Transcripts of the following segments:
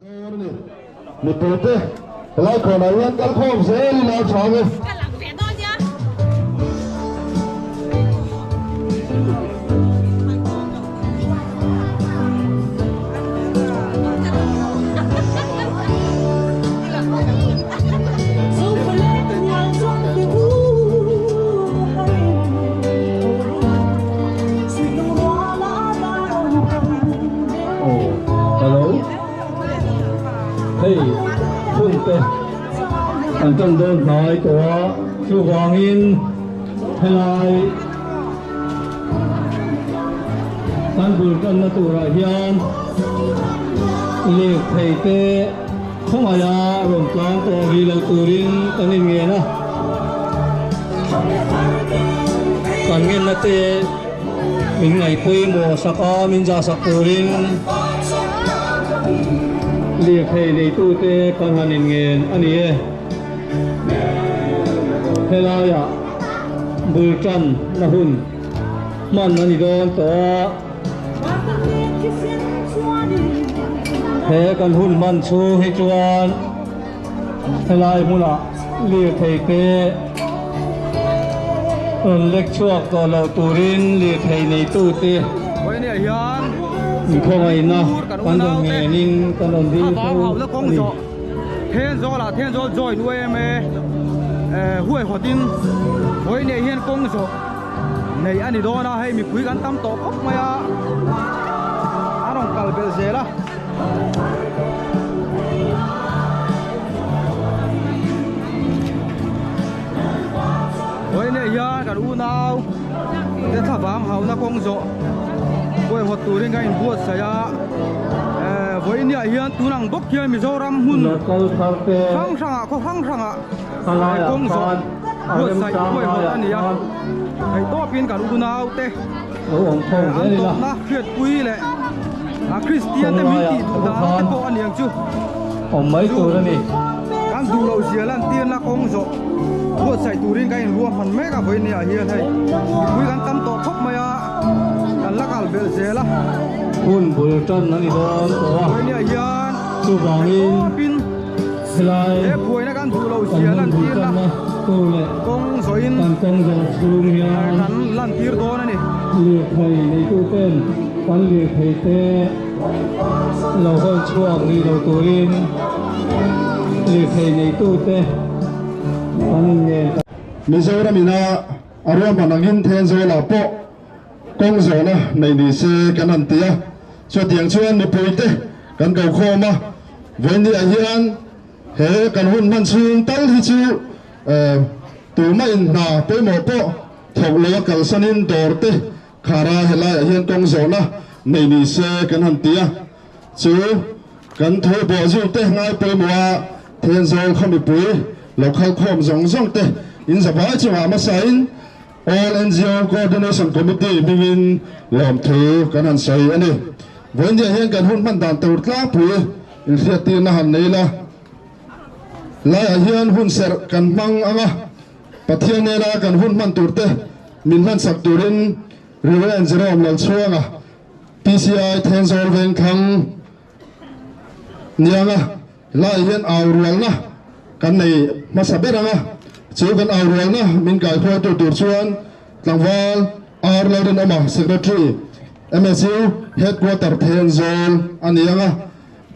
một tổ thế lại còn là nhân các khom dễ đi nào chó người anh cần đơn nói của chú Hoàng In hay là anh vừa cần là tụ lại hiền liệt thầy tê không phải là rộng tráng của vì là tụ đến tăng lên nghề nữa còn nghe là tê mình ngày quê mùa sắc o mình ra sắc tụ đến liệt thầy này tụ tê còn hành lên nghề anh ấy hay là ya bùi trần là hun man anh đón to thế còn hun man su hay chuan hay là mua là liệt thầy tê lệch chuộc to là turin liệt thầy này tu tê không ai na quan trọng nghề nên quan trọng đi thôi thiên do là thiên do rồi nuôi em huệ họ tin với này hiện công rồi này anh đi đó na hay mình quý gắn tâm tổ khóc mày à anh không cần cái gì đó với này ya cả u nào để thả vàng hậu na công rồi huệ họ tụi đến cái buốt say à với này hiện tu năng bốc kia mình zo ram hun khang sang à có khang sang à công rồi buốt say huệ họ anh đi à thầy to pin cả u nào te anh to na khuyết quý lệ Christian te mình tị tu đó te po anh yang chu ông mấy tuổi rồi nè anh du lâu xia lan tiền là công rồi buốt say tu đến cái luôn phần mấy cả với này hiện thầy quý gắn tâm to khóc mày à anh lắc al bel xe là hun bùi trần anh đi đón với này hiện chú Hoàng In pin lại để buổi nó gan du lâu xia lan tiền là tu lệ công rồi in tan công rồi xuống hiền hắn lan tiền đó này liệt thầy này tu tên quán liệt thầy tê lâu hơn chuộc đi đầu tuổi in liệt thầy này tu tê quán nghề mình sẽ ra mình na aruam bằng hình thiên rồi là bộ công rồi na này đi xe cái này tia cho tiếng chuan một bụi tê cái cầu khô mà với đi anh hiền thế cái hun man xương tao thì chịu tụi mày na tới một bộ thầu lúa cái sân in đổ tê khá ra hiện lại hiền công rồi na này đi xe cái này tia chứ cái thôi bỏ dù tê ngay tới mùa thiên rồi không bị bụi lộc khâu khom giống giống tê in giờ bao nhiêu mà sai in All NGO Coordination Committee begin làm thứ cái này sai anh đi với những hiện cái hôn ban đàn tàu cá bụi in phía tiền là hành này là lại hiện hôn ser cần mang anga bắt hiện này là cần hôn ban tụt tê mình ban sạc tụt in river and zero làm xuông à PCI thiên rồi ven khang niang à lại hiện ảo ruộng na cái này mà sao biết anga chỉ cần ảo ruộng na mình cài khoa tụt xuông lang val ar lao đến ama secretary MSU headquarter thiên rồi anh niang à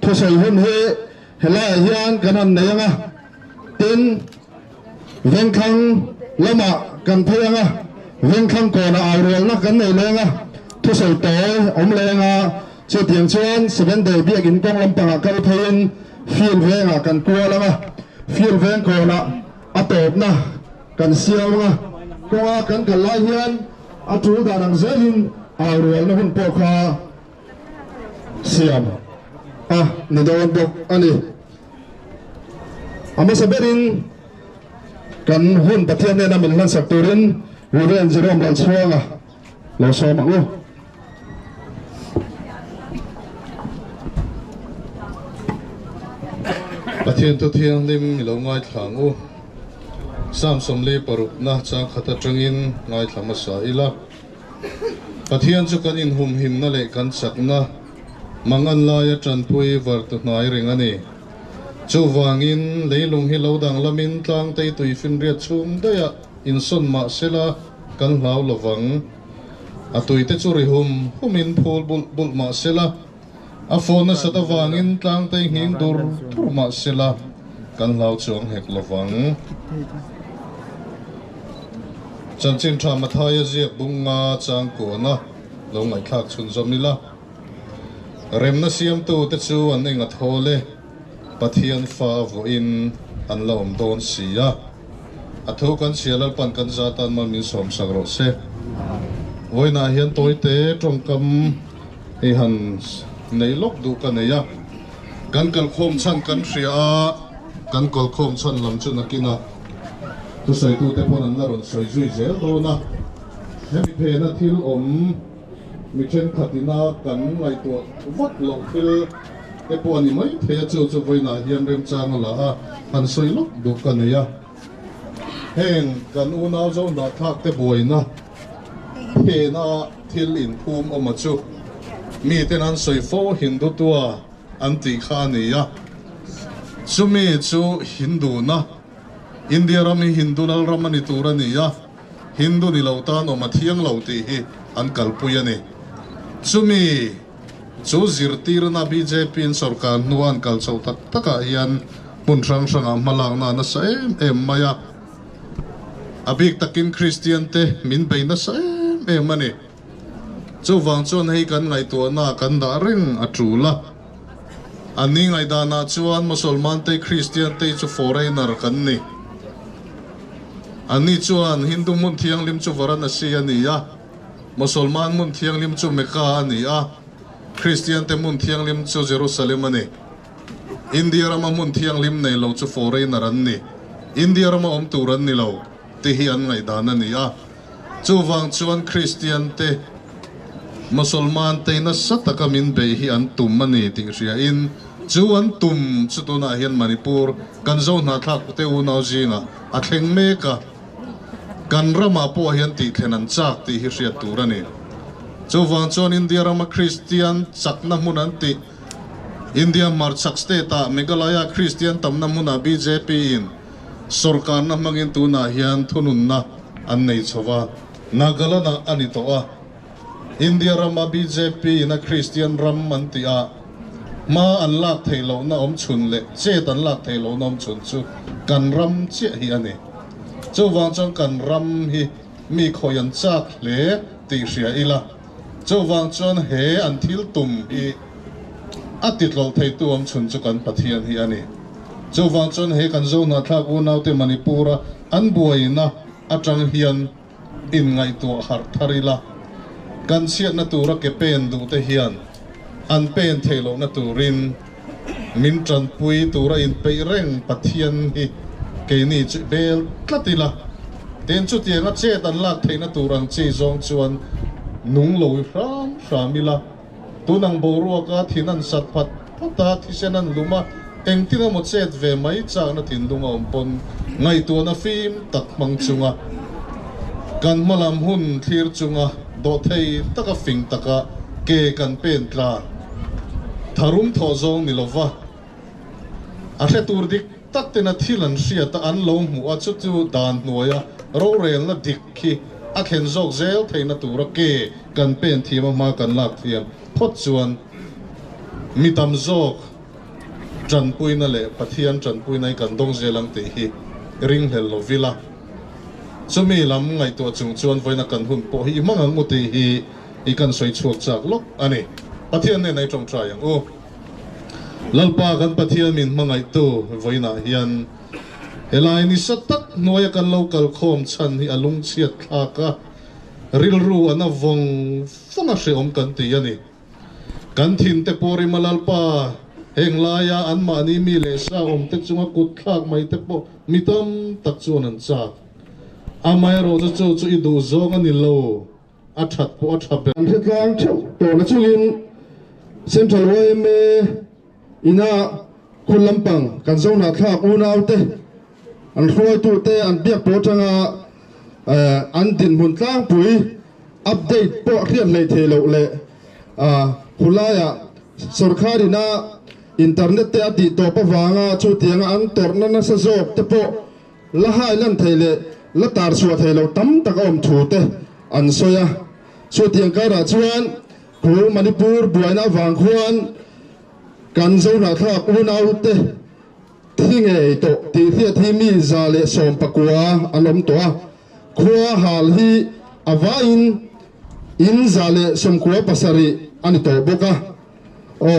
thu soi hôn he lại hiện cái này anga tin ven khang lama kan phê nga ven khang còn ảo ruộng na cái này lên nga thu soi tối lên nga cho tiếng chuan 7 day biếc in công làm bằng cái phên phiền về nga kan cua lắm nga phiền về còn là atop na kan siêu nga qua kan cái lai hiền atu đã đang dễ hin ảo ruộng na hun po kha siam ni don bok ani ama saberin kan hun pathian ne na min lan sak turin ruben jerom lan chuanga lo so ma u pathian tu thiang lim lo ngai thlang u sam som le paruk na chang khata tangin ngai thlama sa ila pathian chu kan in hum him na le kan sak na mangan laya tranpui vartu hnai ring ani chu wangin leilung hi lo dang lamin tlang tei tui fin riat chum daya in son ma sela kan hlau lawang a tui te chu ri humin phul bul ma sela a phone na sata wangin tlang tei hing dur thur ma sela kan hlau chuang hek lawang chan chin tha ma thaya ziak bunga chang ko na lo ngai thak chun zom ni la rem na siam tu te chu an enga thole pathian fa vo in an lom don sia a thu kan sialal pan kan zatan mal min som sagro se voina hian toite tongkam e han nei lok du kan ya kan kal khom chan kan ria kan kol khom chan lam chu nakina tu sai tu te pon an la ron soi zui zel do na hemi phe na thil om mi chen khatina kan ngai to wat lo phil te pon ni mai the chu chu voina hian rem chang la a an soi lok du kan ya heng kan u nau zo na thak te boina phe na thil in phum om chu mi ten an soi fo hindu tua an ti kha ni ya sumi chu hindu na India rami hindu lal ramani turani ya hindu ni lautan o mathiang lauti hi an kalpuya ni sumi chu zirtir na BJP in sarkar nuan kalchau tak taka hian mun sang sang malang na na sa em maya abik takin Christian te min be na sa em mani chu wang chon hei kan ngai to na kan da ring atula ani ngai da na chuan musulman te Christian te chu foreigner kan ni ani chuan hindu mun thiang lim chu varanasi ani ya musulman mun thiang lim chu Mecca ani ya Christian te mun thiang lim chu Jerusalem ani India rama mun thiang lim nei lo chu foreigner an ni India rama om turan ni lo te hi an ngai dan ani ya chu wang chuan Christian te musulman te na sataka min be hi an tum ani ting ria in chu an tum chu tu na hian Manipur kan zo na thak te u nau jinga a thleng me ka kan rama po hian ti thlenan chak ti hi ria turani chu wang chon India rama Christian chakna mun an ti India mar chak state ta Meghalaya Christian tamna muna BJP in sarkar na mangin tu na hian thunun na an nei chowa Nagalana ani to a India rama BJP na Christian ram man ti a ma an lak theilo na om chun le che tan lak theilo na om chun chu kan ram che hi ani chu wang chang kan ram hi mi khoyan chak le ti ria ila chu wang chon he an thil tum hi atit lo thei tu om chun chu kan pathian hi ani chu wang chon he kan zo na thak u nau te Manipura an buaina atang hian in ngai tu har tharila kan siat na tura ke pen du te hian an pen thelo na turin min tran pui tura in pe reng pathian hi ke ni chu bel tlatila ten chu tianga che tan lak theina turang chi zong chuan nung lo ramila tunang boru ka thinan sat phat phata thisenan luma engtina mo chet ve mai cha na thin dunga ompon ngai tu na film tak mang chunga kan malam hun thir chunga do thei taka fing taka ke kan pen tla tharum tho zong nilova a the tur dik tak te na thilan ria ta an lo mu a chu chu dan noya ro rel na dik khi a khen zok zel theina tura ke kan pen thima ma kan lak thiam phot chuan mitam zok tran pui na le pathian tran pui nai kan dong zelang te hi ring hel lo vila chumi lam ngai to chung chuan voina kan hun po hi manga nguti hi i kan soi chuak chak lok ani pathian ne nai tong trai ang o lalpa kan pathian min mangai tu voina hian helai ni satak noya kan local khom chan hi alung chiat thaka rilru ana vong fonga se om kan ti ani kan thin te pori malalpa heng laya an ma ni mi le sa om te chunga kut thak mai te po mitam tak chuan an chak amai ro chu chu i du zong ani lo a that po a thabe an tlang cheu to na chungin central way me ina kulampang kan zo na thak u nau te an khoi tu te an biak po changa an din hun tlang pui update po khian nei thelo le khulaya sarkari na internet te ati to pa wanga chu tianga an torna na sa jok te po la hai lan theile la tar suwa thailo tam tak om thu te an soya chu tiang ka ra chuan khu manipur buaina wang khuan kan zo na tha u na u te thinge to ti thia thi mi za le som pakua alom to khua hal hi avain in za le som khua pasari ani to boka o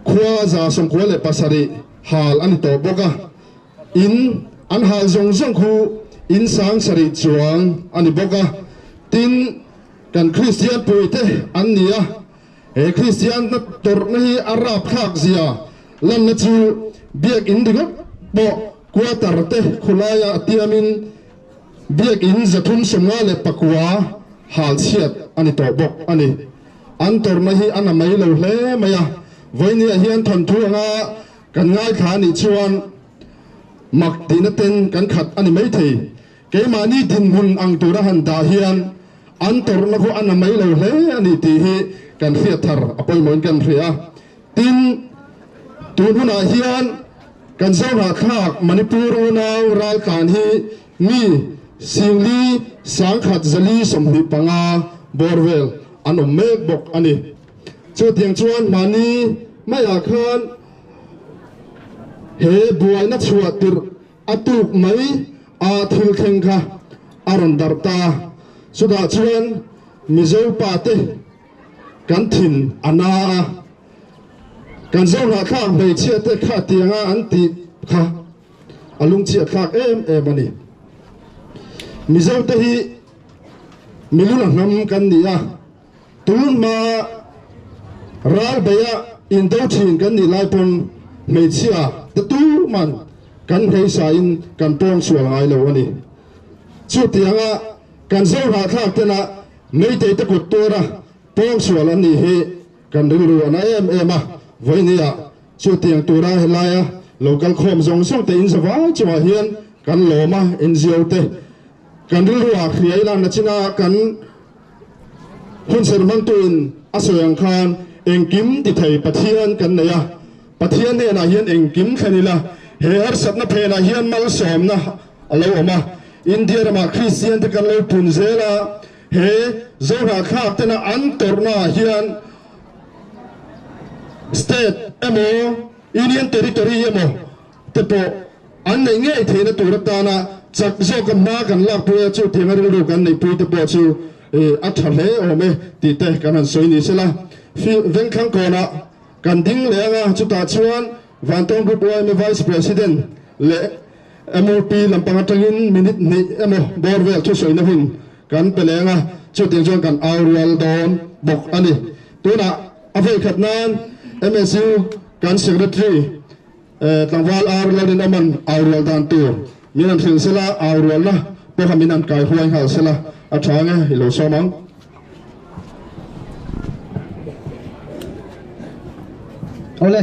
khua za som khua le pasari hal ani to boka in an hal zong zong khu in sang sari chuang ani boka tin kan Christian puite an nia e Christian na tor na hi arab khak zia lan na chu biak in dinga bo kwa tarte khulaya atiamin biak in zathum somnga le pakwa hal siat ani to bok ani an tor na hi ana mai lo hle maya voini a hian thon thu anga kan ngai kha ni chuan mak tin ten kan khat ani mai thei ke mani din hun ang tura han da hian an tor na ko ana mai lo hle ani ti hi kan fiat thar apoi mon kan ria tin tu huna hian kan zo na khak manipur na ral kan hi mi singli sang khat zali somhi panga borwell an mek bok ani chu tiang chuan mani maya khan he buai na chua tir atuk mai a thil kheng kha aron darta suda chuan mizo pa te kan thin ana kan zo na khak mai chia te kha tianga an ti kha alung chia khak em ani mizo te hi miluna ngam kan nia tun ma ral baya in do thin kan ni lai pon mei chia te tu man kan hei sa in kan pong sual ngai lo ani chu tianga kan zo na khak te na mei te te kut tora pong sual ani he kan ru ana em a voinia chu tiang tura helaya local khom zong song te in zawa chwa hian kan loma NGO te kan ru a khriai lan na china kan hun ser man tuin asoyang khan engkim ti thei pathian kan neya pathian ne na hian engkim khanila he har satna phe na hian mal som na alo ama India ma Christian te kan lo punzela he zora kha te na antorna hian state emo union territory emo te po an nei nge the na turata na chak zo kan ma kan la pu chu thengari ru kan nei pu te po chu a thale o me ti te kan an soi ni sela ven khang ko na kan ding le nga chu ta chuan Vantong group me vice president le MOP lampang atangin minute ni emo borwell chu soi na hun kan pelenga chu ting chuan kan awrual don bok ani tuna avei khatnan MSU kan secretary tlangwal ar ladin aman awrual dan tu minan thil sela awrual na po haminan kai huai hal sela athange hilo somang ole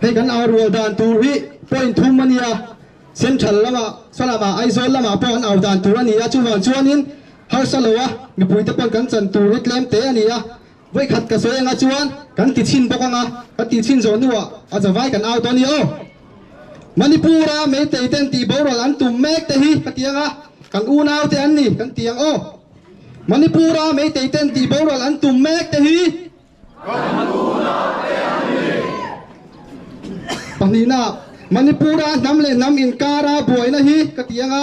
he kan awrual dan tu hi point thum mania central lama salama aizol lama pon aw dan tu ania chuwan chuanin har salowa mi puite pon kan chan tu rit lem te ania voi khat ka soenga chuan kan ti chin bokanga ka ti chin zo niwa a zawai kan aw to ni o manipura me te ten ti boral an tum mek te hi ka tianga kan unaw te an ni kan tiang o manipura me te ten ti boral an tum mek te hi kan unaw te an ni panina manipura namle nam in kara boina hi ka tianga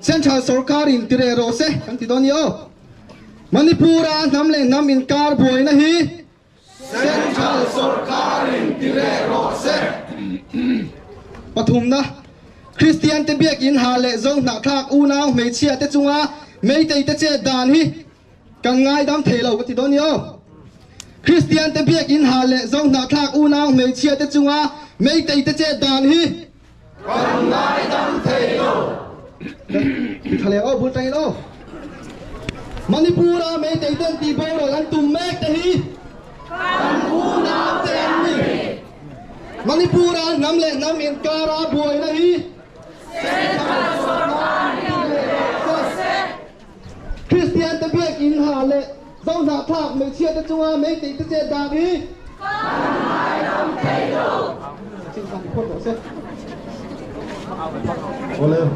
central sarkar in tire ro se kan ti doni o manipura namle nam in kar boina hi central sarkar in tire ro se pathumna Christian te biak in hale zong na thak unaw me chia te chunga me te te che dan hi kan ngai dam thelo ka ti doni o Christian te biak in hale zong na thak unaw me chia te chunga me te te che dan hi kan ngai dam thelo thale o bul tai lo Manipura me te ten ti boro lan tu mek te hi kan unaw te ni Manipura namle nam in kara boy na hi Christian te biak in hale zong na thạc mấy chia tới chung à mấy tính tới chia đàng đi Oleh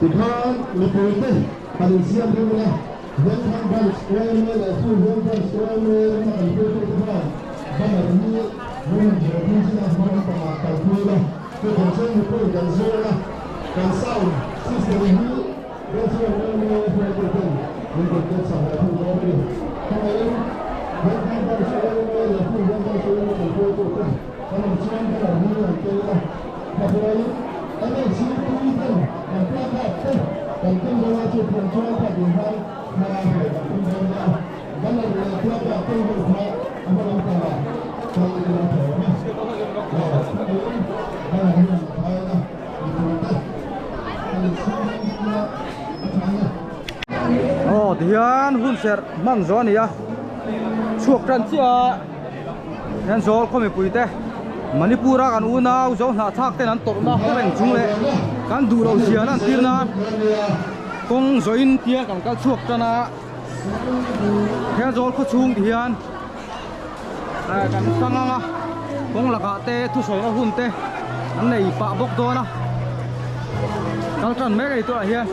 tikhan lipuite Malaysia punya dan kan square mile itu dan square mile itu tikhan dan ini bukan jadi sih orang pemakai pula itu concern itu dan zona dan sound sistem ini dan square mile itu tikhan untuk kita sampai ke mobil kemudian dan kan square mile itu dan square mile itu tikhan kalau macam mana ini yang kita kemudian ada siapa itu yang berapa dan tinggal aja perjuangan pada hari hari dan tinggal dan ada berapa tinggal hari apa yang kalah kalau kita tahu ya dan ini saya itu oh dian hun ser mang zo ni ya chuak ran chia yan zol khomi puite Manipura kan unau zo na thak ten an tor na reng chung le kan du lo sia nan tir na kong zoin tia kan kal chuak tana he zol kho chung dian kan sanga kong laka te thu soi na hun te an nei pa bok do na kal kan me kai to a hian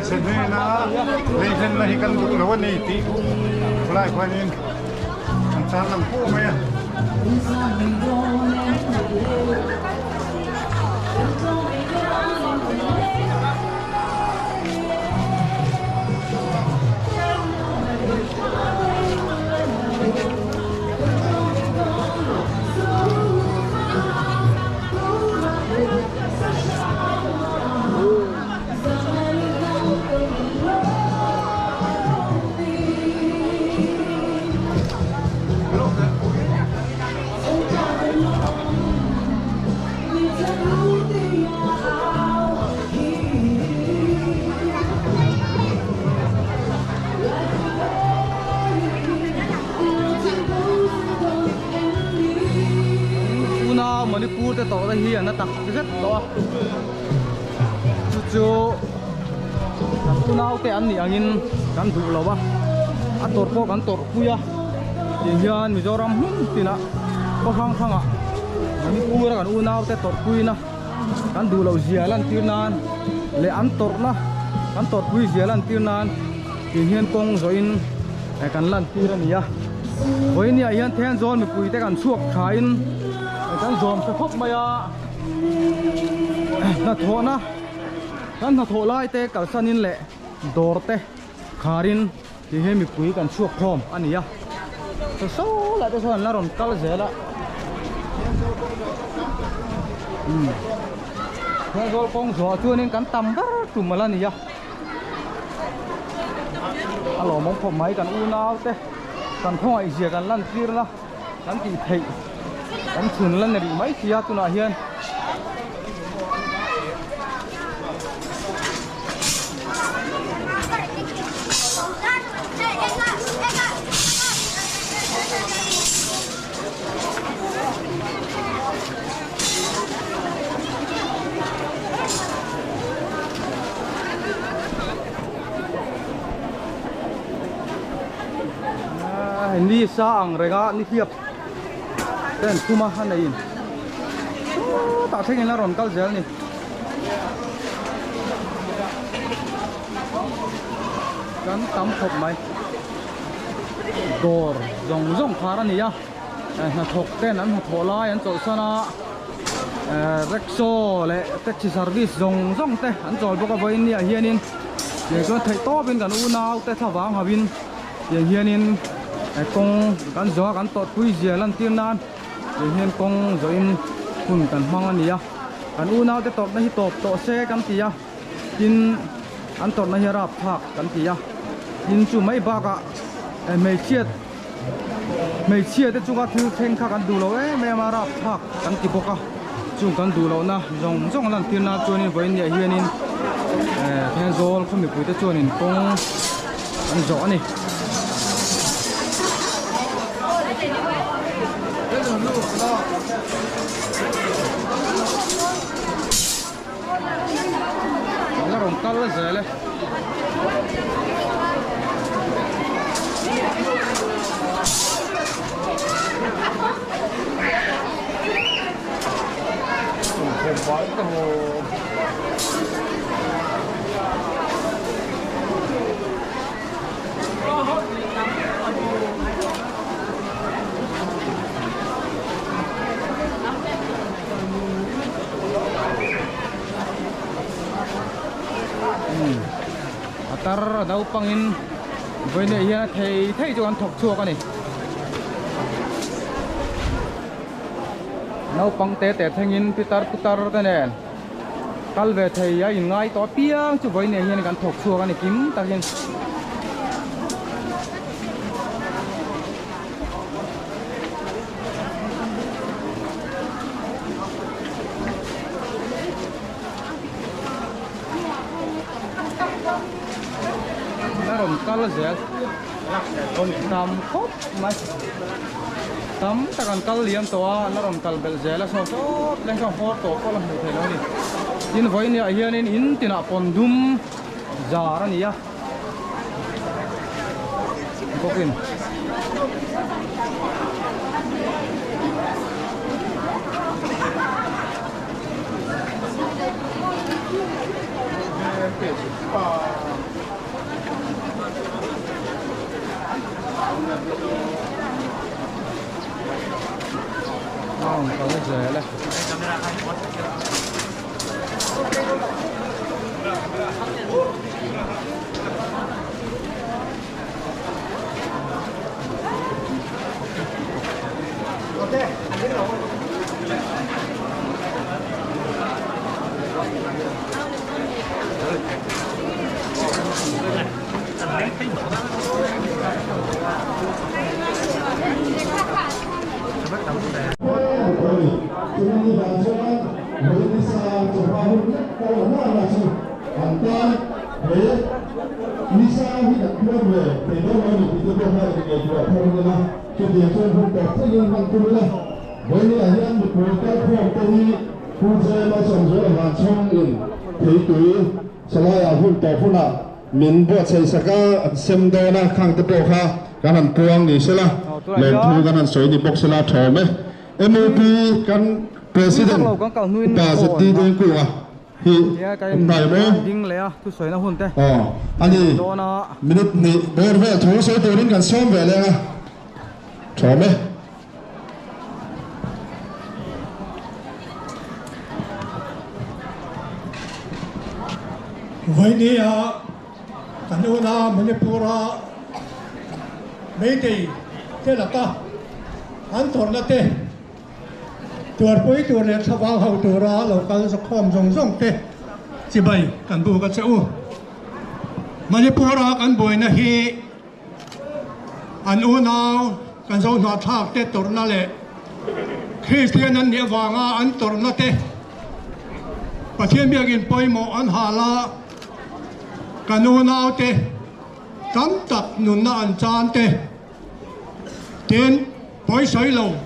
Sen na leisen na hikan lawan ni ti mulai kwanin ang salang po maya Manipur te to da hi an tak rất to chu chu nau te an ni angin kan du lo ba a tor po kan tor puya ye hian Mizoram hum tina ko khang khanga Manipur kan u nau te tor puina kan du lo zia lan tir nan le an tor na kan tor pui zia lan tir nan ye hian kong zoin kan lan tir ani ya hoi ni a hian then zon mi pui te kan chuak thain kan zom se khop maya na thona kan na tholai te kal sanin le dor te kharin ti hemi pui kan chuak khom ania so la te son la ron kal zela na zol kong zo chuanin kan tam bar tumalani ya alo mong phom mai kan u nau te kan thoi zia kan lan tir la kan ti thei kan chun lan ri mai sia tu na hian ni sa ang rega ni hiap ten kuma hanain ta thengin la ron kal zel ni kan tam khop mai dor zong khara ni ya na thok ten an thola an chol sana rekso le taxi service zong te an chol boka voin ni a hianin ye ko thei to bin kan u nau te thawang hawin ye hianin kong kan zo kan tot pui zia lan tir nan ye hian kong zoin hun kan mang ania kan u nau te top na hi top to se kan tia tin an tot na hi rap thak kan tia tin chu mai ba ka mei chiat te chu ga thil theng kha kan du lo me ma rap thak kan ti boka chu kan du lo na zong lan tin na chuanin voin ya hianin then zol khami pui te chuanin kong an zo ani la rom kal la zele atar dau pangin voine hian thei chu an thok chuak ani nau pang te thengin putar te nen kal ve thei ya in ngai to piang chu voine hian kan thok chuak ani kim takin rom kal zel on tam khop mai tam takan kal liam to a na rom kal bel zel so leng so hot to ko la mu thelo ni tin voin ya hian in tina pon dum jar ani ya bokin còn cái rễ này min buat saya saka semdona khang te po kha kanan puang ni sela len thu kanan soi ni box sela thome MOP kan president pa sati ding ku a hi nai mo ding le a tu soi na hun te ani minute ni ber ve thu soi to rin kan som ve le a thome vậy đi à cảnh ô na Manipura mấy tỷ thế là ta anh thuận là thế tuột cuối tuột này tháp vang hậu tuột ra lâu căn sắc khom rong thế chỉ vậy cảnh bù cái chỗ Manipura cảnh bùi na hi anh ô na cảnh sâu na tháp thế tuột na lệ Christian anh địa vàng anh tuột na thế và thiên biếc in bồi mộ anh hà la canu nào thế tắm tập nôn na ăn chan thế tiền bồi sấy lồng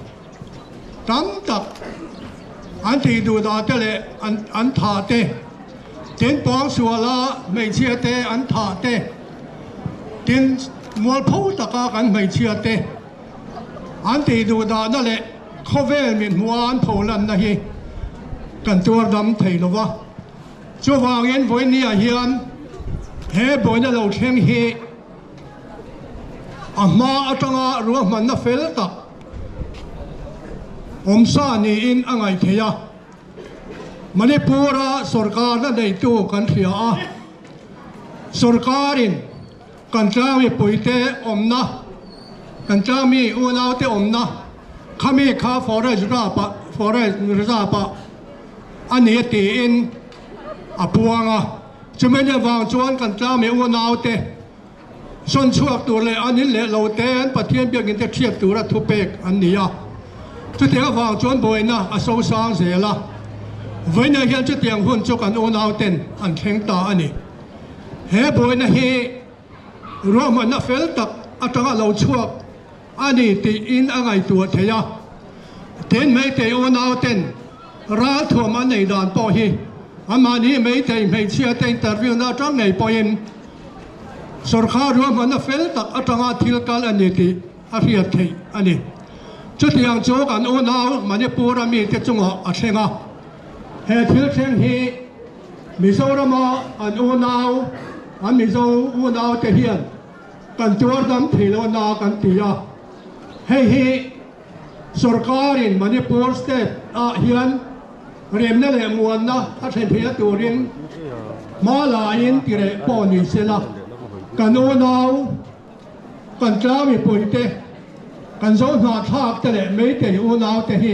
tắm tập anh thì đủ đa thế lệ anh thả thế tiền bóng xua la mấy chia thế anh thả thế tiền mua phô tất cả anh mấy chia thế anh thì đủ đa thế lệ khó về mình mua anh phô lần này cần tua đâm thầy lo wa cho vàng yên với nia hiền he bồi na lâu thêm he mà tanga ruộng mình na phèn ta sa ni in angai theya Manipura sarkar na dei tu kan thia a sarkarin kan chami puite na kan chami unau te na khami kha forage ra pa forest reserve anh ấy tiền buông cho nên là vàng chuan cần tra mấy uốn áo tê xuân chuộc tuổi lệ anh ấy lệ lâu tê anh bắt thiên biệt những cái chiếc tuổi là thu bạc anh ấy cho tiếng vàng chuan bồi na sâu sang dễ la với này hiện cho tiếng hôn cho cần uốn áo tên anh khen ta anh ấy hè bồi na he rồi mà nó phèn tắc trong lâu chuộc anh ấy tiền anh ấy tuổi thế ya tên mấy tên uốn áo tên ra thua mà này đàn bỏ hi anh mà ní mấy tên chia tên interview na trong này bỏ in sở khá rồi mà nó phèn tắc trong thiêu cal anh ấy thì phiền thế anh ấy cho tiếng choกันuốn áo mà ní bùa ra mi cái chung họ xem hè thiếu xem hi mi số ra mà anh uốn áo anh mi số uốn áo cái hiềnกันตัวดำที่เราหน้ากันตีhi สรการินมันนี่ปูสเตทเฮียนเรียมนั่นแหละมวนนะถ้าเช่นเพียตัวเรียนมาลายินที่เรปอนิเซล่ากันโอนเอากันจ้ามีปุ๋ยเตกันโซนหาทากแต่แหละไม่แต่โอนเอาแต่ฮี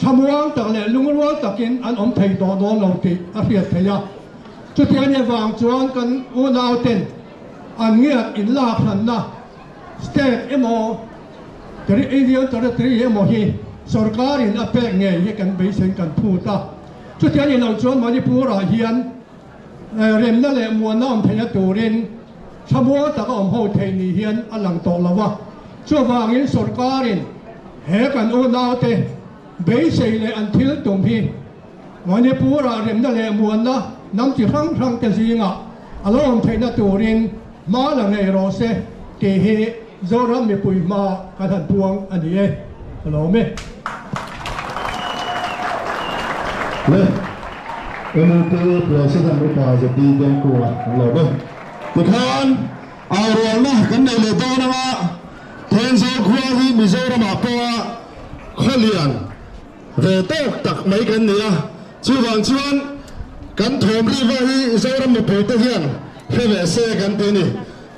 ชมวงแต่แหละลุงรัวตะกินอันอมไทยดอนเราตีอาเฟียเทียจุดที่เนี่ยวางจวนกันโอนเอาเต็นอันเงี้ยอินลาพันนะสเตทเอโมแต่ที่เดียวแต่ที่เอโมฮีสรการินอเปกเงี้ยกันไปเซ็นกันพูดตาจุดที่นี่เราจวนมาที่ปูราเฮียนเรียนนั่นแหละมวลน้ำเทียตัวเรียนชมวงแต่ก็อมโหเทนีเฮียนอันหลังตกแล้ววะช่วงวางยินสรการินเฮกันโอนเอาเตเบสเลยอันที่ตรงพี่วันนี้ปูราเรียนนั่นแหละมวลนะน้ำจีครั้งแต่สิงะอารมณ์เทนตัวเรียนมาหลังในรอเซเกเฮโซรัมมีปุ๋ยมาการพวงอันนี้ฮัลโหลไหมเลยมือเปิดเราเส้นทางรถไฟจะตีแดงกลัวของเราด้วยทุกคนเอาเรื่องนะกันในเรื่องตัวนะว่าเทนโซครัวที่มิโซรามาปัวข้อเลียนเรื่องโต๊ะตักไม่กันเนี่ยชื่อวังชวนกันถมรีว่าที่โซรามาปุ๋ยตะเฮียนเพื่อเสกกันตัวนี้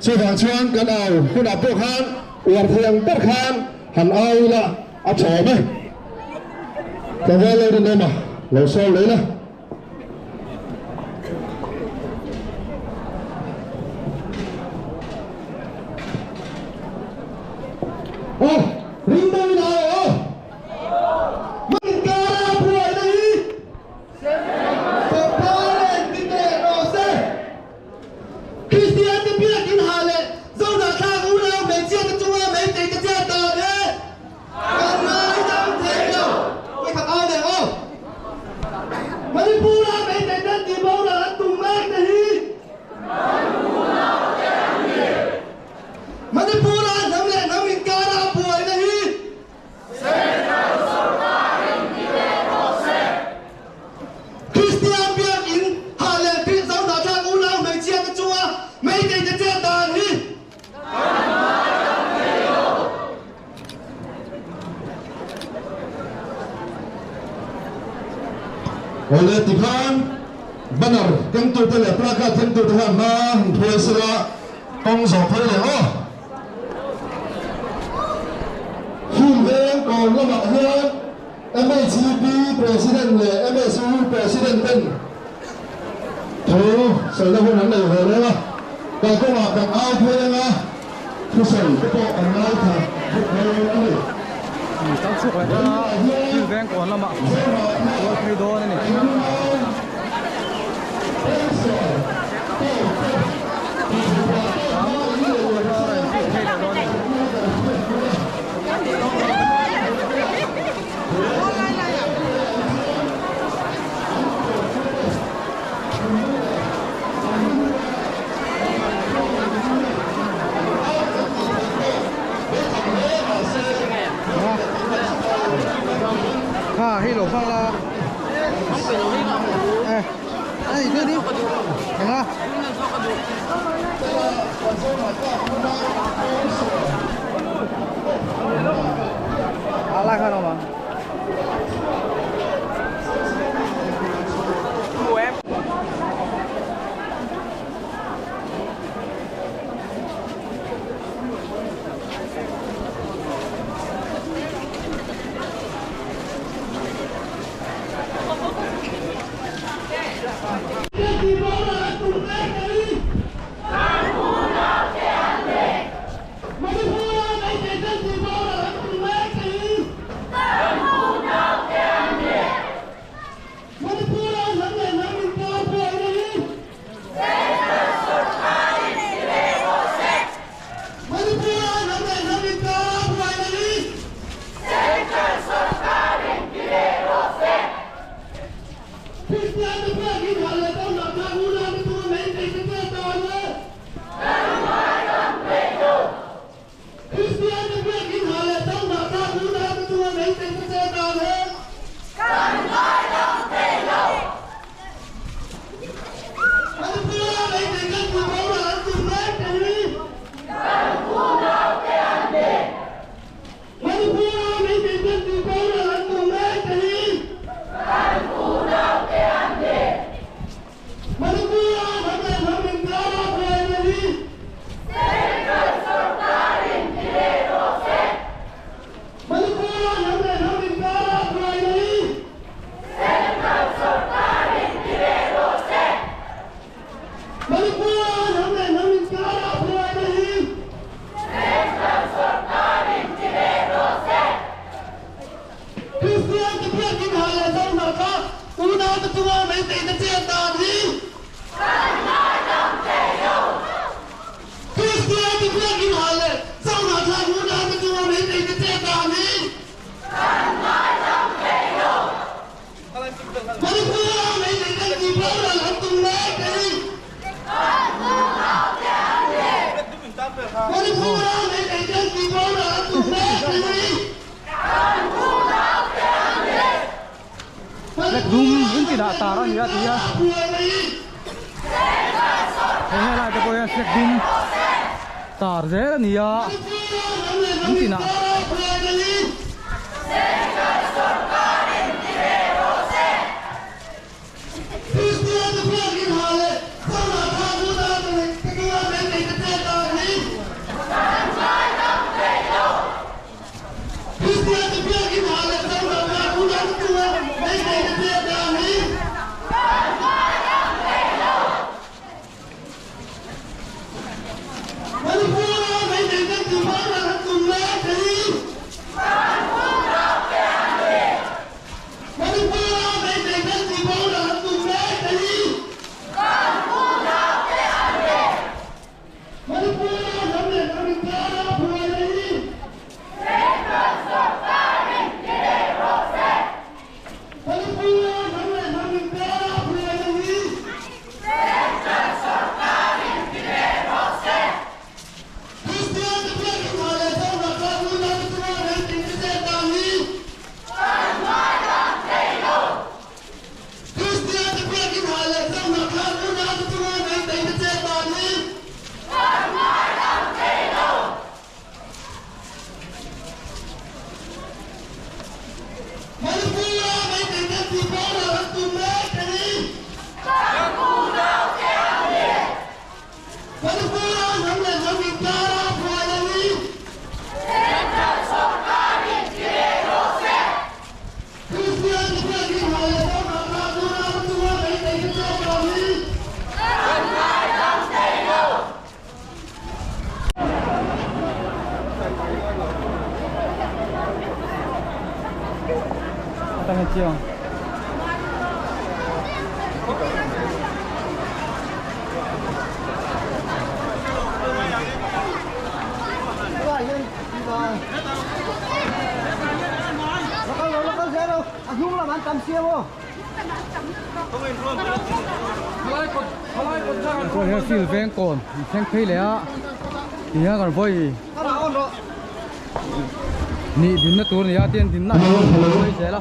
ชื่อวังชวนกันเอาคุณอาพวกขันอวดเพียงตัดขันหันเอาละเอาโฉมไหมแต่ว่าเราเดินมาเราโซ่เลยนะโอ้ริงได้ไหมโอ้มันกล้าพูดเลยสปาเลนติเตโรเซ่คริสเตียนจะเพี้ยนกินหาเลยเจ้าหน้าข้าของเราไม่เชื่อกันจังว่าไม่ติดกันเจ้าต่อเลยกันไม่ต้องเที่ยวไม่ขับเอาเดี๋ยวมันพูดอะไรแต่นั่นที่บอกเราตุ้มแม่กันฮีมันพูดอะไรน้ำแหลกน้ำมินการาป่วยนะฮีคริสเตียนเบียกินหาเลที่สาวหน้าทางของเราไม่เชื่อกันจัวไม่ได้จะเชื่อตาฮีoleh Tuhan benar tentu telah pelakar tentu Tuhan mah puasa kongso boleh oh hingga kau lemak hian MHB presiden le MSU presiden ten tu selalu nanti boleh lah kalau nak kat apa lah kusai betul anai tak bolehตั้งชุกเลยนะชื่อแบงก่อนละมั้งตัวคริโดนี่ข้าให้หลบฟังละไอ้เรื่องนี้เห็นไหมอะไรกันออกมา mấy tiền nó chia tàn đi Christian thì biết cái hỏi là sau đó thằng muốn làm cái chùa mấy tiền nó chia tàn đi Mấy chùa mấy tiền nó chỉ bảo là làm tung lấy đi Mấy chùa mấy tiền nó chỉ bảo là làm tung lấy đi lek zoom in ti da ta ra ni ya ti ya he la te ko ya lek zoom tar ze ni ya in ti na tăng chiều Tôi hiểu sự ven cồn, xem khi lẽ thì còn vui nị đến nó tuôn thì tiền đến nãy tôi sẽ là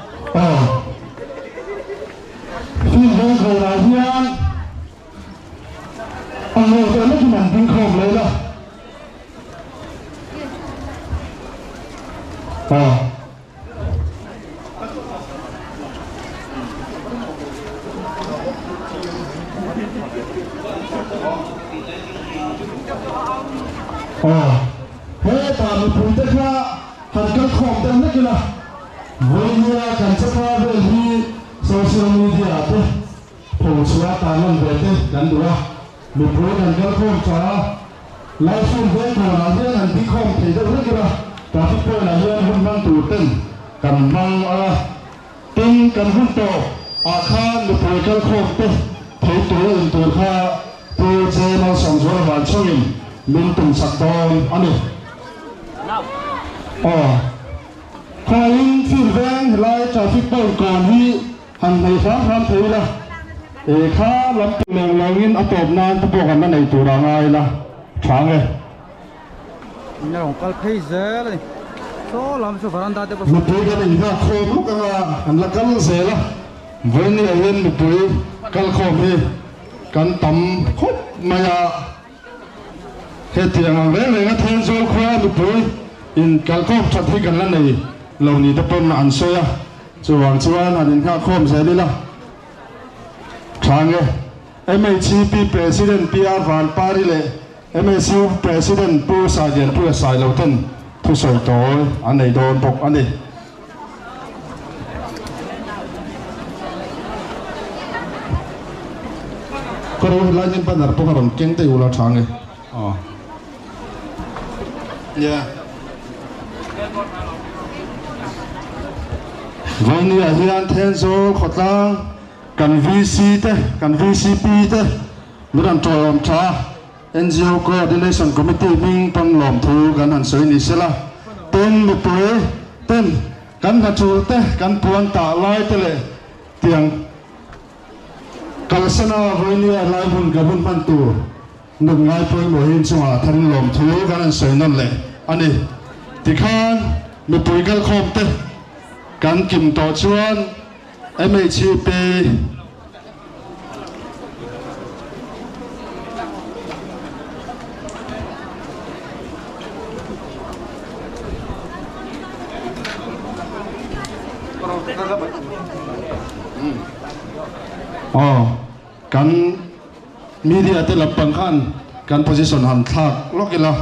khi ven cồn là hiên người ta nó chỉ nằm bên cồn lấy đó thế ta mình phụ trách ra hẳn các khổng tên đó kìa với như cảnh sát ra về khi social media thế phụ chúa ta lần về thế gắn đùa mình phụ trách các khổng cho lại phun với thằng là thế hẳn tí khổng thì đâu hết kìa ta thích tôi là hiện hôn mang tủ tên cầm mang tin cầm hôn tổ khá mình phụ trách các khổng thế thấy tuổi ẩn tuổi khá tôi sẽ mang sống chúa và cho mình mình từng sạch đòn anh đi khai phim ven lại trả phí bồi còn hi hàng này khám thấy là để khá lắm mình là nguyên áp tộp nan tập bộ này này tụ đang ai là sáng này nhà ôngcal pay dễ này số làm số varanda thế một tuổi cái này ra khô lúc anh là cal dễ là với này lên một tuổi cal khô đi can tầm khúc mà cái tiền hàng đấy này nó thêm số khoa một tuổi in cal khô chặt thìกันแล้วnày lâu này tập bơm là ăn sôi à chú hoàng chú anh anh khác khom sẽ đi là sáng nghe MHCP President PR Van Parile MHC President Pu Sajen Pu Sai Lâu Thân Thu Soi Tối anh này đồn bọc anh này có đâu lại những bạn nào bốc hàng kinh tế ula sáng nghe yeahวันนี้อาจารย์เทนโซขอตั้ง kan VC te kan VCP te miran tolom cha NGO Coordination Committee ming pang lom thu kan han soi ni sela ten mi poi ten kan ha chu te kan puan ta lai te le tiang kalsana hoini lai hun gabun man tu nung ngai poi mo hin chunga than lom thu kan han soi non le ani tikhan mi poi gal khom te kan kim to chuan MHP kan media te lapang khan kan position han thak lokila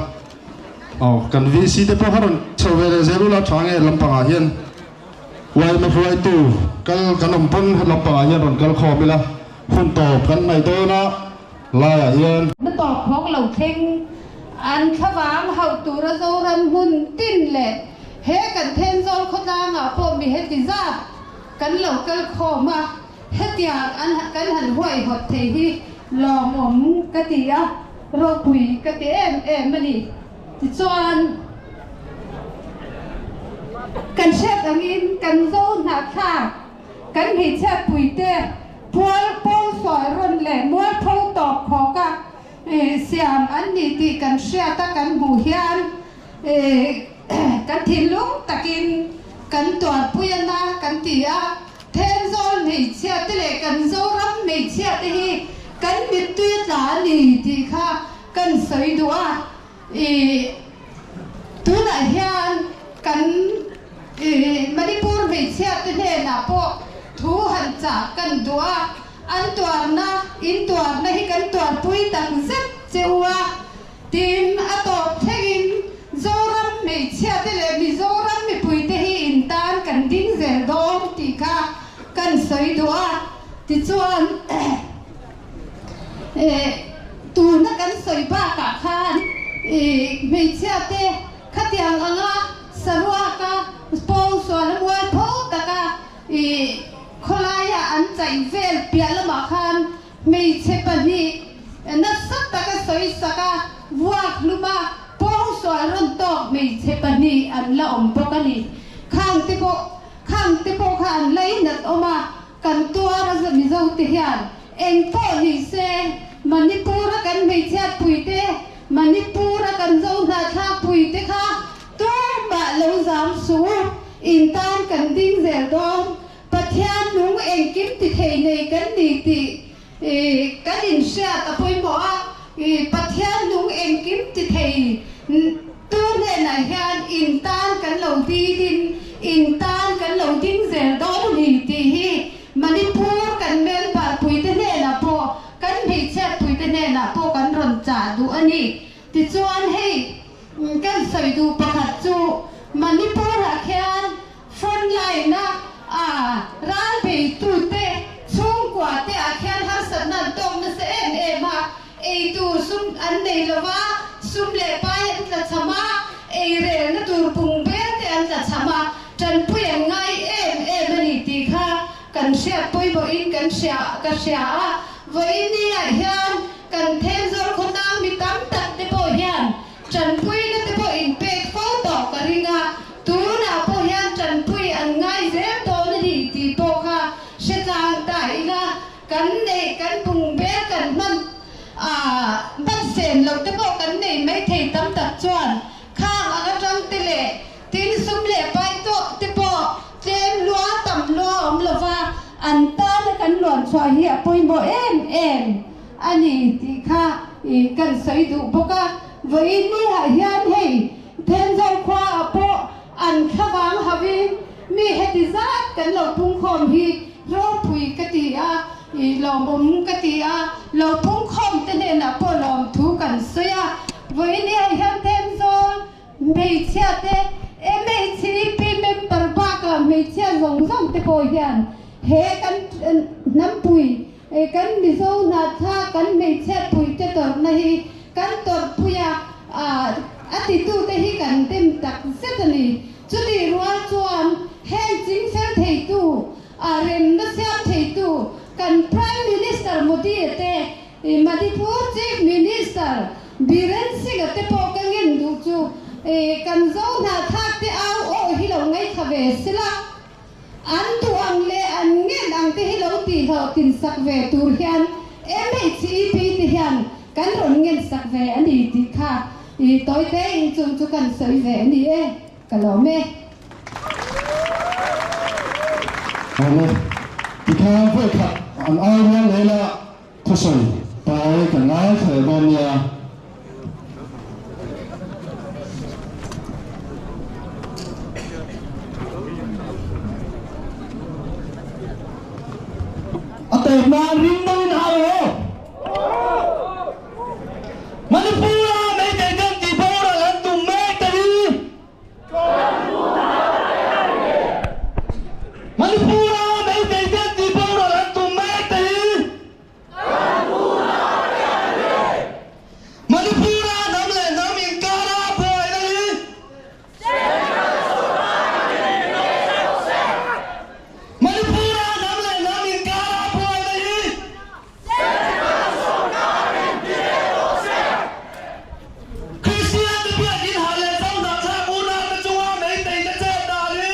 kan VC te po haron chawele zelula thange lampanga hian wai ma fuai tu kal kanom pon lampanga hian ron kal khomila hun to kan nai to na la ya hian nó tọt khóc lầu thinh ăn khá váng hậu tù ra dâu răn hun tin lệ hết cần thêm dâu khóc ra ngả phô bị hết cái ra cắn lầu cân khổ mà hết tiàng ăn cắn hẳn hoài hợp thể hi lò mỏng cái tía rô quỷ cái tía em mà đi thì cho ăn cần xếp ở in cần dâu nạc thả cần hì xếp quỷ tê phô xoài rôn lệ mua phô tọt khó cả xiàm ăn đi thì cần xếp ta cần bù hian cần thìn lúc ta kinh cần tuột bùi na cần tía thêm dâu nỉ xếp tê lệ cần dâu rắm nỉ xếp tê hi cần biết tuyết lá nỉ thì kha cần sấy đũa tú lại hian cần Manipur bị xếp tê nè nà bộ thú hẳn trả cần đũa an toàn na in toàn na hi kan toàn pui tang zet chewa tim ato thegin zoram me chia te le mi zoram mi pui te hi in tan kan ding zel dom ti kha kan soi dua ti chuan tu na kan soi ba ka khan me chia te khatiang anga sarwa ka pong so na mual pho ta ka kholaya an chai vel piala ma khan mei chepani na sak ta ka soi saka wak luma pong so ron to mei chepani an la om pokani khang te po khan lai nat oma kan tua ra mi zo te hian eng po ni se Manipur kan mei chat pui te Manipur kan zo na tha pui te kha to ba lo zam su in tan kan ding zel dom pathian nung eng kim ti thei nei kan ni ti kan in sha ta poi mo pathian nung eng kim ti thei tu ne na hian in tan kan lo ti din in tan kan lo ding zel do ni ti hi Manipur kan mel pa pui te ne na po kan bi chat pui te ne na po kan ron cha du ani ti chuan hei kan soi du pakhat chu Manipur a khian front line na ran bị tu te chung quả te a khian har san nan tom na se em ha ei tu sum an nei lova sum le pai an la chama ei re na tur pung be te an la chama tran pui ngai em ani ti kha kan sia poi bo in kan sia ka sia voi ni a hian kan them zor khona mi tam tak te bo hian tran pui na te bo in pe photo ka ringa tu na bo hian tran pui an ngai ze to ni ti po kha se tang tai ga kan nei kan pung be kan man ban sen lo te bo kan nei mai thei tam tak chuan khang anga tang te le tin sum le pai to te po tem lua tam lo om lova an ta na kan lon chwa hi a poi mo em ani ti kha kan sai du boka voi ni ha hian hei then zau khwa a po an khawang havin mi heti zat kan lo pung khom hi ro pui ka ti a lo bom ka ti a lo pung khom te ne na po lom thu kan soya voi ni ha hian them zon mei chia te mei chi pi member ba ka mei chia zong zong te po hian he kan nam pui kan mi zo na tha kan mei chia pui te tor na hi kan tor puya ati tu te hi kan tem tak setani chuti ruwa chuan heng jing sel thei tu rem na siap thei tu kan Prime Minister Modi te Manipur Chief Minister Biren Singh te po kangin du chu kan zo na thak te au o hi lo ngai khave sila an tuang le an nge ang te hi lo ti ho tin sak ve tur hian MHEP ti hian kan ron ngen sak ve ani ti kha tôi thế in chung chu kan soi ve ni e kalome Ole, kita phải khát anh ai muốn lấy là thôi rồi, tại cái ngay thời bao nhiêu Atau maring đâu nào rồi? Manipura mấy cái dân chỉ bao là làm tụm mấy cái gì? Manipura mấy cái dân chỉ bao là làm tụm mấy cái gì? Manipura nắm lên nắm miếng cá ra bồi cái gì? Manipura nắm lên nắm miếng cá ra bồi cái gì? Christian the biết in hà lệ trong đạo cha u na cái chung hoa mấy tỷ cái chết đà đi.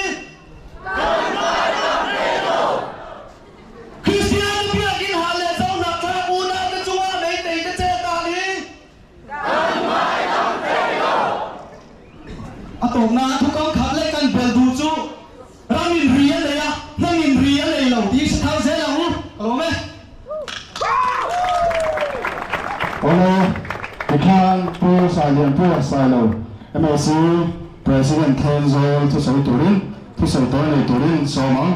Christian the biết in hà lệ trong đạo cha u na cái chung hoa mấy tỷ cái chết đà đi. À tổ na thu công khắp lấy căn bèo đủ chú. Ramin riêng này à, ramin riêng này lòng tí sẽ thao dễ lòng, đúng không? Ole, bukan pu salian pu salo. MSC President Tenzol tu soi turin, tu soi turin somang.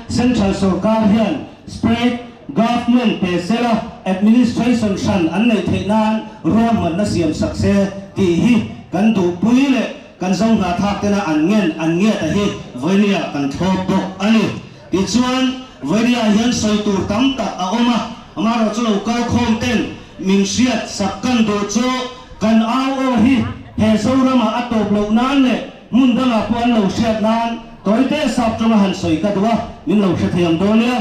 Central Sarkar hian spread government pesela administration shan an nei theinan roman na siam sakse ti hi kan du pui le kan zong na thak tena an nge ta hi voinia kan thop dok ani ti chuan voinia hian soi tur tam tak a oma amaro chulo kal khom ten min siat sakkan do chu kan au o hi he zorama atop lo nan le mun danga puan lo siat nan tôi te sap trong han soi ka dua min lo sha thiam do le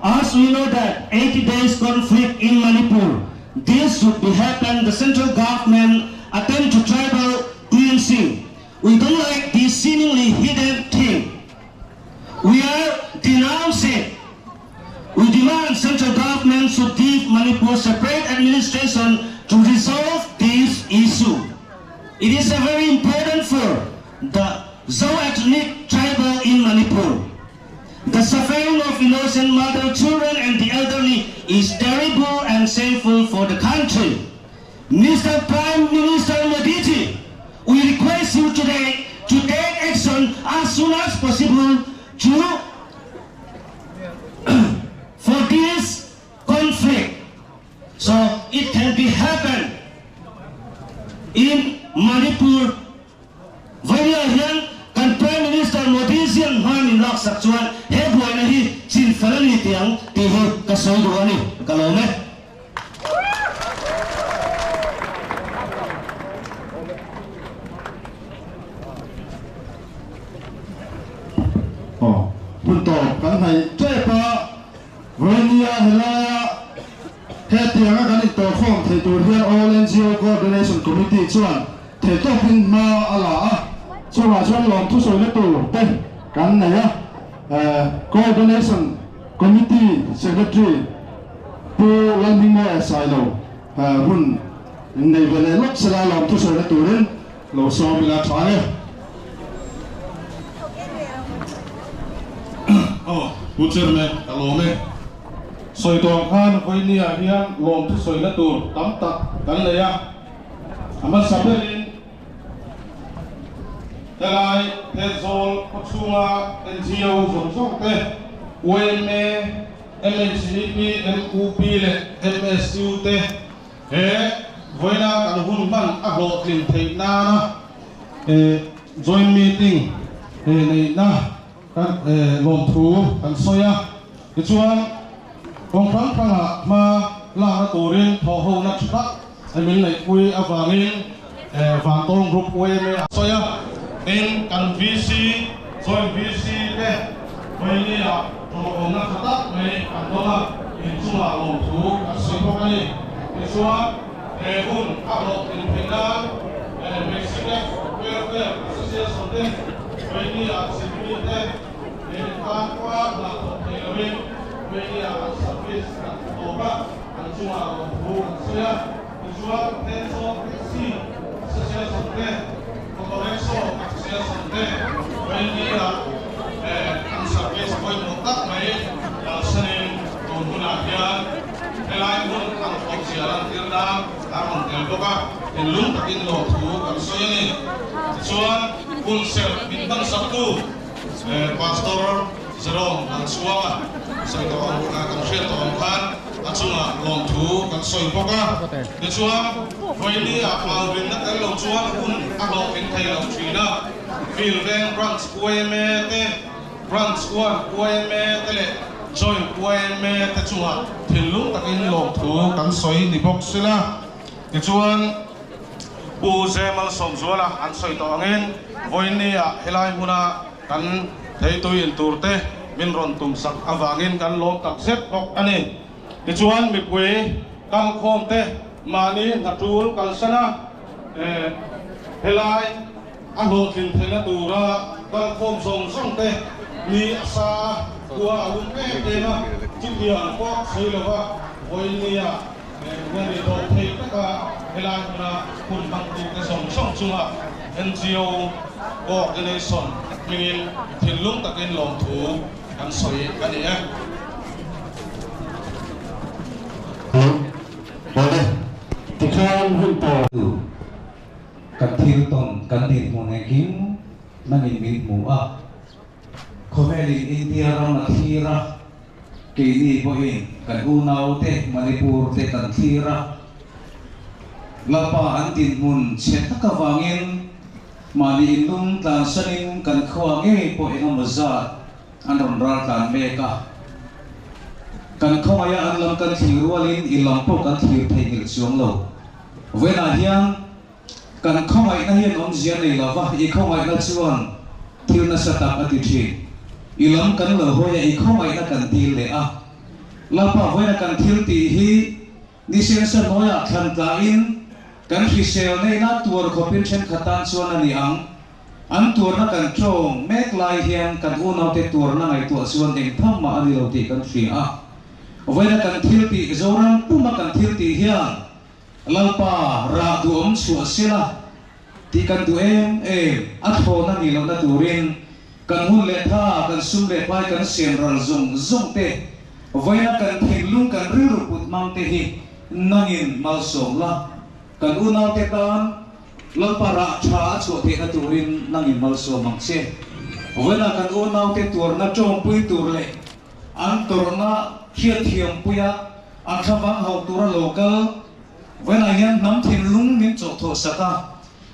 as we know that 80 days conflict in Manipur this should be happen the central government attempt to tribal cleansing we don't like this seemingly hidden thing we are denouncing we demand central government should give Manipur separate administration to resolve this issue it is a very important for the Zo-ethnic tribal in Manipur. The suffering of innocent mother, children and the elderly is terrible and shameful for the country. Mr. Prime Minister Modi, we request you today to take action as soon as possible to for this conflict so it can be happen in Manipur. Vậy hiện kan Prime Minister Modi siang hamin lak sak chuan he boy na hi chin falani tiang ti hi ka soi do ani kalome Pun to kan hai che pa Voinia hela he tianga kan to khom the tur hian all NGO coordination committee chuan the to pin ma ala chuan chuan lom thu soi le tu te kan nei coordination committee secretary pu landing mo asilo hun nei vele lok sala lom thu soi le tu ren lo so bila thane Chairman, kalome. Soi tong khan Voinia hian lom thu soi la tur tam tak kan leya. Aman saberin Talai Tenzol Pachunga NGO Zong te OMA MHEP MUP le MSU te he Voina kan hun ban a ho tling thei na joint meeting nei na kan lom thu kan soya ke chuan kong phang phanga ma la na turin tho ho na chita amin nei pui awangin van tong group OMA soya in kan VC joint VC le Voinia to na khata mai kan dona in chunga long thu kan soi bawk ani tichuan hun a lok in pheina Mexican Welfare Association te Wei a Sydney te kan kwa la to te Wei a service kan toba kan chunga long thu kan soya tichuan Tenso Taxi Association te Motorexo Association te Wei a kan service koi motak mai al sanin ton huna hian helai mun kan thok siaran tirda amon tel boka in lung takin lo thu kan soyani chuan kun sel min ban saktu pastor Jerome an suwa sai to kan share to khan achunga long thu kan soi boka chuan voini a pal bin na kan lo chuan kun a lo in thai lo thina fil veng branch kueme te branch kueme te le join kueme te chunga thilung takin lo thu kan soi ni bok sila chuan pu zemal som zuala an soi to angin voini a helai huna kan thei tuin turte min ron tum sak awangin kan lom tak set bok ani chuan mi pui kal khom te mani natul kal sana helai a ho thin thela tura kal khom som song te ni sa tua alum pe te na chipian ko seilowa voinia ngani do thei taka helai na kun bang tu ke som song chunga NGO organization mingin thinlung takin lom thu kan soi ani a Boleh. Tikhan hunto. Kan thil ton kan dit mo ne kim nangin mit mu a khomeli India ram na thira ke ni bo in kan unau te Manipur te kan thira lapa an tin mun chet ka wangin mani indum tlan sanin kan khwange po eng maza an ron ral tan meka kan khomaya an lam kan thirualin ilam po kan thir theil chuang lo vena hiang kan khomai na hian om zia nei lova I khomai na chuan thil na satak ati thi ilam kan lo hoya I khomai na kan til le a lapa hoya kan thil ti hi ni sen sa noya than ta in kan hi sel nei na tur khopin chen khatan chuan ani ang an tur na kan chong mek lai hian kan unau te tur na ngai tu chuan eng tham ma ani lo ti kan thri a voina kan thil ti zoram puma kan thil ti hian lalpa ra du om chu sila ti kan du em a thona ni lo na turin kan hun le tha kan sum le pai kan sem ral zung te voina kan thil lung kan ri ru put mang te hi nangin mal som la kan unau te tan lalpa ra tha chu te na turin nangin mal som mang se voina kan unau te tur na chong pui tur le an tur na khiat thiam puya an khavang hau tura local when I am nam thin lung min cho tho saka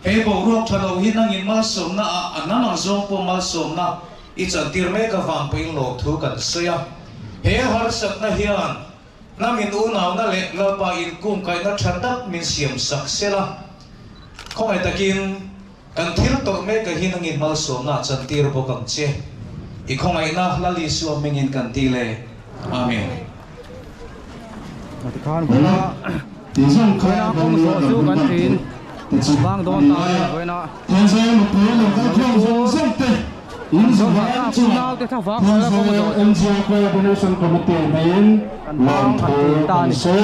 e bo rok thalo hi nangin mal som na anamang zong po mal som na it's a tir me ka wang pin lo thu kan soya he har sak na hian namin unaw na le lapa in kum kai na thatak min siam sak sela khomai takin kan thil tor me ka hi nangin mal som na chan tir bo kam che I khomai na lali su mingin kan ti le amen Tikhan voina voina kong so su kan thin bang don ta voina Tenso mo po lo ka khom som te. In so ha ka punau te tha wang la kong so NGO Coordination Committee main kan bang kan thin ta ni so